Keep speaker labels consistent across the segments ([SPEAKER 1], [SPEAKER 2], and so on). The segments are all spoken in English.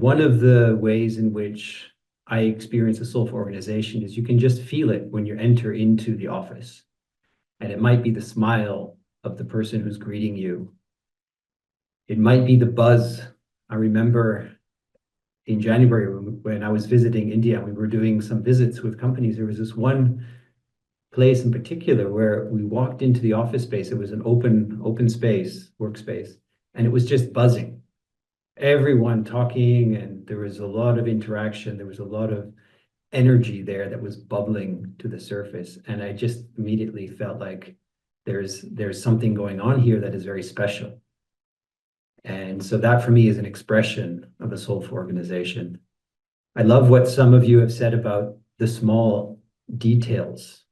[SPEAKER 1] One of the ways in which I experience a soulful organization is you can just feel it when you enter into the office. And it might be the smile of the person who's greeting you. It might be the buzz. I remember in January when I was visiting India, we were doing some visits with companies. There was this one place in particular where we walked into the office space. It was an open space, workspace, and it was just buzzing. Everyone talking, and there was a lot of interaction. There was a lot of energy there that was bubbling to the surface. And I just immediately felt like there's something going on here that is very special. And so that for me is an expression of a soulful organization. I love what some of you have said about the small details.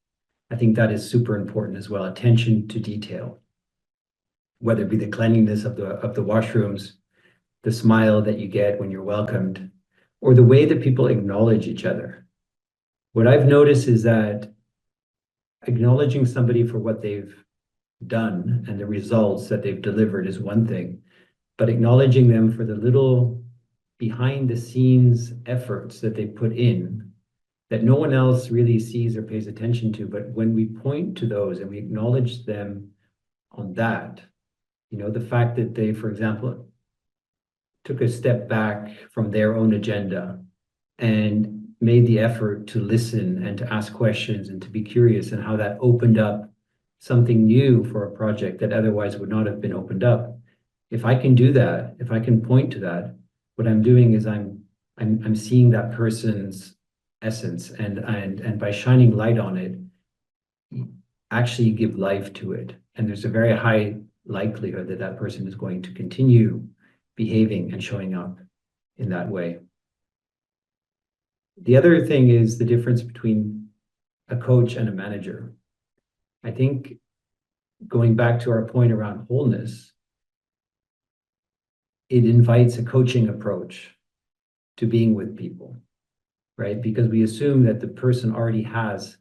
[SPEAKER 1] I think that is super important as well. Attention to detail, whether it be the cleanliness of the washrooms, the smile that you get when you're welcomed, or the way that people acknowledge each other. What I've noticed is that acknowledging somebody for what they've done and the results that they've delivered is one thing, but acknowledging them for the little behind the scenes efforts that they put in that no one else really sees or pays attention to. But when we point to those and we acknowledge them on that, the fact that they, for example, took a step back from their own agenda and made the effort to listen and to ask questions and to be curious, and how that opened up something new for a project that otherwise would not have been opened up. If I can do that, if I can point to that, what I'm doing is I'm seeing that person's essence, and by shining light on it, actually give life to it. And there's a very high likelihood that that person is going to continue behaving and showing up in that way. The other thing is the difference between a coach and a manager. I think going back to our point around wholeness, it invites a coaching approach to being with people, right? Because we assume that the person already has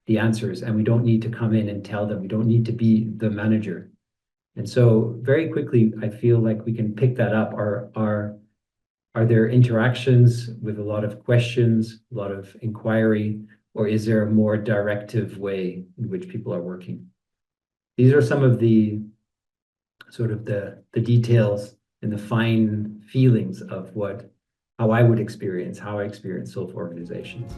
[SPEAKER 1] the answers and we don't need to come in and tell them. We don't need to be the manager. And so very quickly, I feel like we can pick that up. Are there interactions with a lot of questions, a lot of inquiry, or is there a more directive way in which people are working? These are some of the sort of the details and the fine feelings of how I experience soulful organizations.